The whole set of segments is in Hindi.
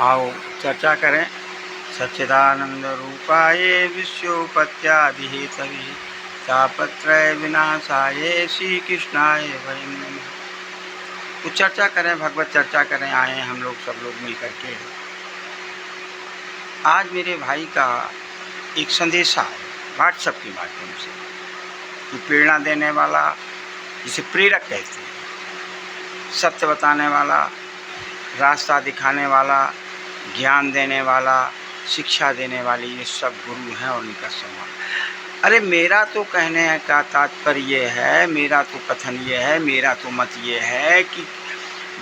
आओ चर्चा करें। सच्चिदानंद रूपाय विश्वोपत्यादिहेतवे तापत्रय विनाशाय श्री कृष्णाय वयं नमः। कुछ चर्चा करें, भगवत चर्चा करें। आए हम लोग सब लोग मिल करके। आज मेरे भाई का एक संदेशा है व्हाट्सएप के माध्यम से, कि प्रेरणा देने वाला, जिसे प्रेरक कहते हैं, सत्य बताने वाला, रास्ता दिखाने वाला, ज्ञान देने वाला, शिक्षा देने वाली, ये सब गुरु हैं और उनका सम्मान। अरे मेरा तो कहने का तात्पर्य है, मेरा तो कथन ये है, मेरा तो मत ये है कि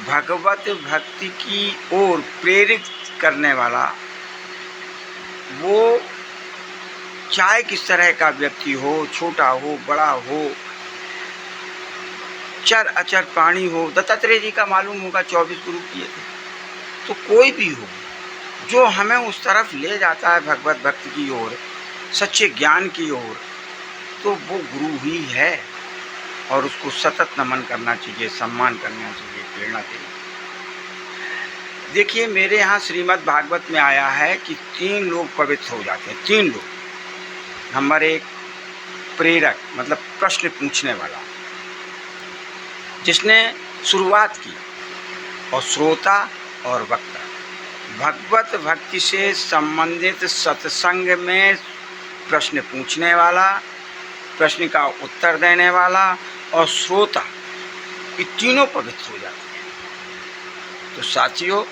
भगवत भक्ति की ओर प्रेरित करने वाला वो चाहे किस तरह का व्यक्ति हो, छोटा हो, बड़ा हो, चर अचर प्राणी हो। दत्तात्रेय जी का मालूम होगा 24 गुरु किए थे। तो कोई भी हो जो हमें उस तरफ ले जाता है भगवत भक्ति की ओर, सच्चे ज्ञान की ओर, तो वो गुरु ही है और उसको सतत नमन करना चाहिए, सम्मान करना चाहिए, प्रेरणा देना। देखिए मेरे यहाँ श्रीमद् भागवत में आया है कि 3 लोग पवित्र हो जाते हैं। 3 लोग। नंबर 1 प्रेरक, मतलब प्रश्न पूछने वाला, जिसने शुरुआत की, और श्रोता और वक्ता। भगवत भक्ति से संबंधित सत्संग में प्रश्न पूछने वाला, प्रश्न का उत्तर देने वाला और श्रोता, ये तीनों पवित्र हो जाते हैं। तो साथियों,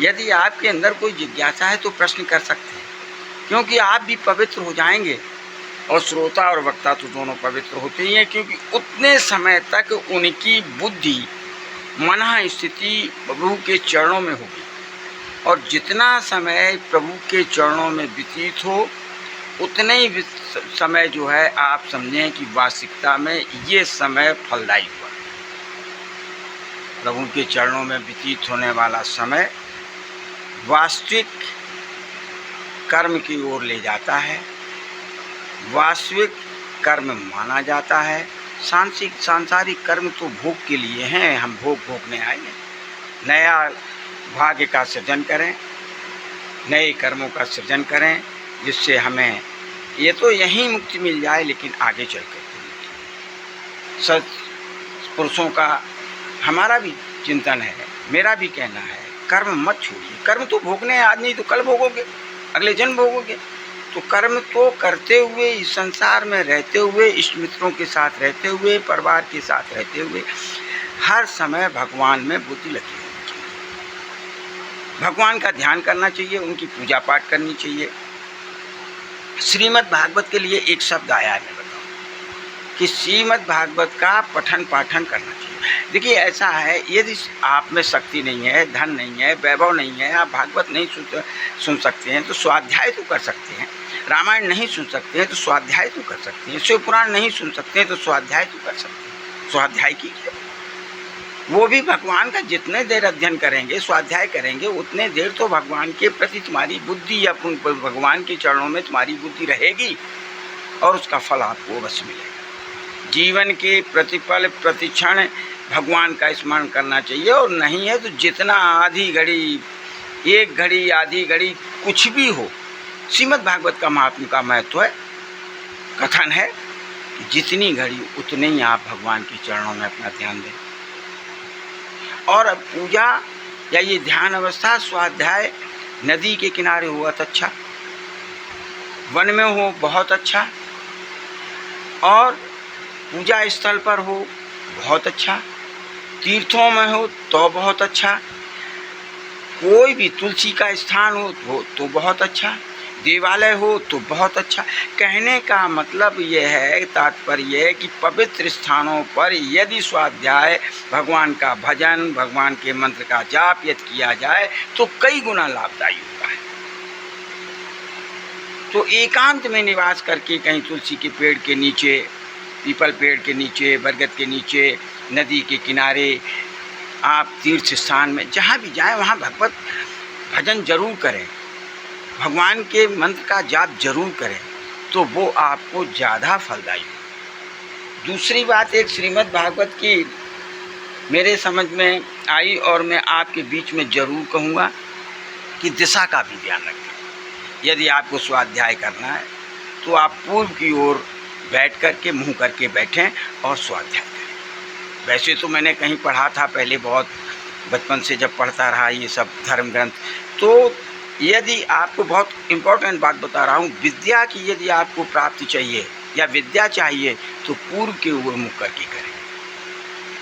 यदि आपके अंदर कोई जिज्ञासा है तो प्रश्न कर सकते हैं, क्योंकि आप भी पवित्र हो जाएंगे और श्रोता और वक्ता तो दोनों पवित्र होते ही हैं, क्योंकि उतने समय तक उनकी बुद्धि, मन स्थिति प्रभु के चरणों में होगी। और जितना समय प्रभु के चरणों में व्यतीत हो, उतने ही समय जो है आप समझें कि वास्तविकता में ये समय फलदायी हुआ। प्रभु के चरणों में व्यतीत होने वाला समय वास्तविक कर्म की ओर ले जाता है, वास्तविक कर्म माना जाता है। सांसारिक कर्म तो भोग के लिए हैं, हम भोग भोगने आए हैं। नया भाग्य का सृजन करें, नए कर्मों का सृजन करें, जिससे हमें ये तो यहीं मुक्ति मिल जाए, लेकिन आगे चल कर सत पुरुषों का हमारा भी चिंतन है, मेरा भी कहना है, कर्म मत छोड़िए। कर्म तो भोगने आज नहीं तो कल भोगोगे, अगले जन्म भोगोगे। तो कर्म तो करते हुए, इस संसार में रहते हुए, इष्ट मित्रों के साथ रहते हुए, परिवार के साथ रहते हुए, हर समय भगवान में बुद्धि लगी होनी चाहिए। भगवान का ध्यान करना चाहिए, उनकी पूजा पाठ करनी चाहिए। श्रीमद् भागवत के लिए एक शब्द आया है, मैं बताऊँ कि श्रीमद् भागवत का पठन पाठन करना चाहिए। देखिए ऐसा है, यदि आप में शक्ति नहीं है, धन नहीं है, वैभव नहीं है, आप भागवत नहीं सुन सकते हैं तो स्वाध्याय तो कर सकते हैं। रामायण नहीं सुन सकते हैं तो स्वाध्याय तो कर सकते हैं। शिव पुराण नहीं सुन सकते हैं तो स्वाध्याय तो कर सकते हैं। स्वाध्याय कीजिए। वो भी भगवान का जितने देर अध्ययन करेंगे, स्वाध्याय करेंगे, उतने देर तो भगवान के प्रति तुम्हारी बुद्धि, या भगवान के चरणों में तुम्हारी बुद्धि रहेगी और उसका फल आपको अवश्य मिलेगा। जीवन के प्रतिपल प्रतिक्षण भगवान का स्मरण करना चाहिए, और नहीं है तो जितना आधी घड़ी, 1 घड़ी, आधी घड़ी, कुछ भी हो, श्रीमद् भागवत का महात्म्य का महत्व है। कथन है कि जितनी घड़ी उतने ही आप भगवान के चरणों में अपना ध्यान दें। और पूजा या ये ध्यान अवस्था, स्वाध्याय नदी के किनारे हुआ तो अच्छा, वन में हो बहुत अच्छा, और पूजा स्थल पर हो बहुत अच्छा, तीर्थों में हो तो बहुत अच्छा, कोई भी तुलसी का स्थान हो तो बहुत अच्छा, देवालय हो तो बहुत अच्छा। कहने का मतलब ये है, तात्पर्य है कि पवित्र स्थानों पर यदि स्वाध्याय, भगवान का भजन, भगवान के मंत्र का जाप यदि किया जाए तो कई गुना लाभदायी होता है। तो एकांत में निवास करके कहीं तुलसी के पेड़ के नीचे, पीपल पेड़ के नीचे, बरगद के नीचे, नदी के किनारे, आप तीर्थ स्थान में जहाँ भी जाएं वहाँ भगवत भजन जरूर करें, भगवान के मंत्र का जाप जरूर करें, तो वो आपको ज़्यादा फलदायी हो। दूसरी बात एक श्रीमद् भागवत की मेरे समझ में आई और मैं आपके बीच में जरूर कहूँगा कि दिशा का भी ध्यान रखें। यदि आपको स्वाध्याय करना है तो आप पूर्व की ओर बैठ करके मुँह करके बैठें और स्वाध्याय करें। वैसे तो मैंने कहीं पढ़ा था पहले, बहुत बचपन से जब पढ़ता रहा ये सब धर्म ग्रंथ, तो यदि आपको बहुत इम्पोर्टेंट बात बता रहा हूँ, विद्या की यदि आपको प्राप्ति चाहिए या विद्या चाहिए तो पूर्व के ओर मुख करके करें।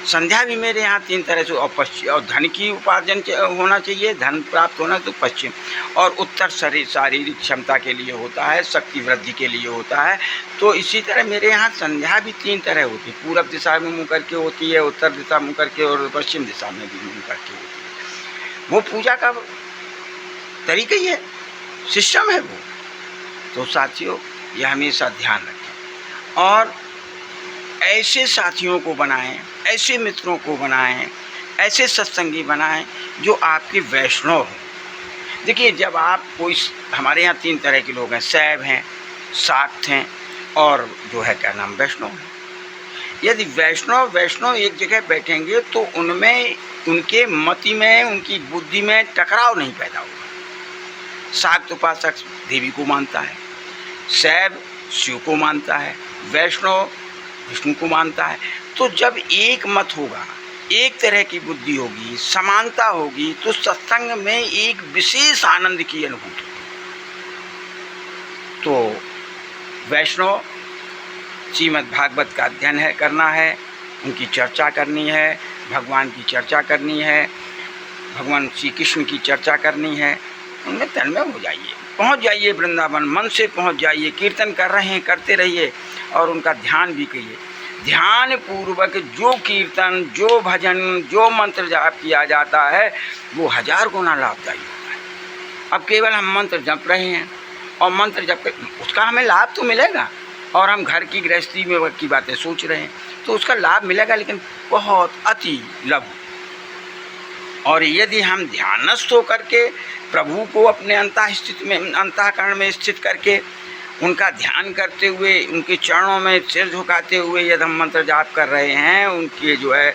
संध्या भी मेरे यहाँ 3 तरह से, और पश्चिम, और धन की उपार्जन होना चाहिए, धन प्राप्त होना तो पश्चिम, और उत्तर शारीरिक क्षमता के लिए होता है, शक्ति वृद्धि के लिए होता है। तो इसी तरह मेरे यहाँ संध्या भी 3 तरह होती है, पूरब दिशा में मुँह करके होती है, उत्तर दिशा मुँह करके, और पश्चिम दिशा में भी मुँह करके होती है। वो पूजा का तरीका ही है, सिस्टम है वो। तो साथियों, यह हमेशा ध्यान रखें और ऐसे साथियों को बनाएं, ऐसे मित्रों को बनाएं, ऐसे सत्संगी बनाएं जो आपके वैष्णव हों। देखिए, जब आप कोई, हमारे यहाँ 3 तरह के लोग हैं, शैव हैं, शाक्त हैं, और जो है क्या नाम, वैष्णव हैं। यदि वैष्णव एक जगह बैठेंगे तो उनमें, उनके मति में, उनकी बुद्धि में टकराव नहीं पैदा होगा। शाक्त उपासक देवी को मानता है, शैव शिव को मानता है, वैष्णव विष्णु को मानता है। तो जब एक मत होगा, एक तरह की बुद्धि होगी, समानता होगी, तो सत्संग में एक विशेष आनंद की अनुभूति होगी। तो वैष्णव श्रीमद् भागवत का अध्ययन है, करना है, उनकी चर्चा करनी है, भगवान की चर्चा करनी है, भगवान श्री कृष्ण की चर्चा करनी है, उनमें तन्मय हो जाइए, पहुंच जाइए वृंदावन, मन से पहुंच जाइए। कीर्तन कर रहे हैं, करते रहिए और उनका ध्यान भी करिए। ध्यान पूर्वक जो कीर्तन, जो भजन, जो मंत्र जाप किया जाता है वो 1000 गुना लाभदायी होता है। अब केवल हम मंत्र जप रहे हैं और मंत्र जप कर, उसका हमें लाभ तो मिलेगा, और हम घर की गृहस्थी में की बातें सोच रहे हैं तो उसका लाभ मिलेगा, लेकिन बहुत अति लघु। और यदि हम ध्यानस्थ होकर के प्रभु को अपने अंतःकरण में स्थित करके उनका ध्यान करते हुए, उनके चरणों में सिर झुकाते हुए यदि हम मंत्र जाप कर रहे हैं, उनके जो है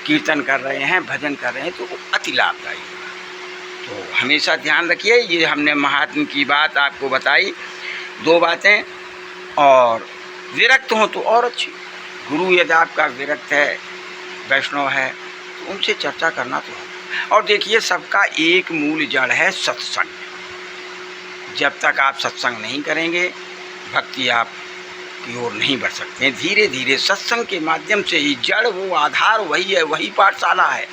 कीर्तन कर रहे हैं, भजन कर रहे हैं, तो वो अति लाभदायी होगा। तो हमेशा ध्यान रखिए। ये हमने महात्म की बात आपको बताई, 2 बातें, और विरक्त हो तो और अच्छी। गुरु यदि आपका विरक्त है, वैष्णव है, तो उनसे चर्चा करना तो है। और देखिए, सबका एक मूल जड़ है सत्संग। जब तक आप सत्संग नहीं करेंगे, भक्ति आप की ओर नहीं बढ़ सकते। धीरे धीरे सत्संग के माध्यम से ही जड़, वो आधार वही है, वही पाठशाला है।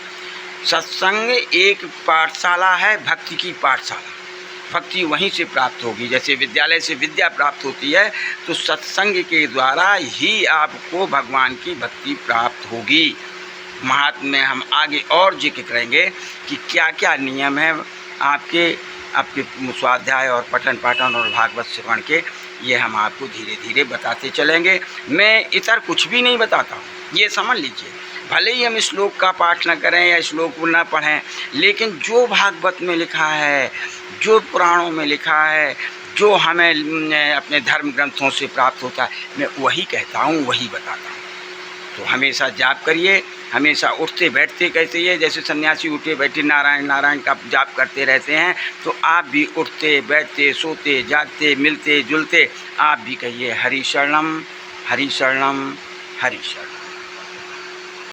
सत्संग एक पाठशाला है, भक्ति की पाठशाला। भक्ति वहीं से प्राप्त होगी। जैसे विद्यालय से विद्या प्राप्त होती है, तो सत्संग के द्वारा ही आपको भगवान की भक्ति प्राप्त होगी। महात्म में हम आगे और जिक्र करेंगे कि क्या क्या नियम है आपके स्वाध्याय और पठन पाठन और भागवत श्रवण के। ये हम आपको धीरे धीरे बताते चलेंगे। मैं इतर कुछ भी नहीं बताता हूँ, ये समझ लीजिए। भले ही हम श्लोक का पाठ न करें या श्लोक को न पढ़ें, लेकिन जो भागवत में लिखा है, जो पुराणों में लिखा है, जो हमें अपने धर्म ग्रंथों से प्राप्त होता है, मैं वही कहता हूँ, वही बताता हूँ। तो हमेशा जाप करिए, हमेशा उठते बैठते कहते हैं, जैसे सन्यासी उठे बैठे नारायण नारायण का जाप करते रहते हैं, तो आप भी उठते बैठते, सोते जागते, मिलते जुलते आप भी कहिए हरि शरणम हरि शरणम हरि शरणम।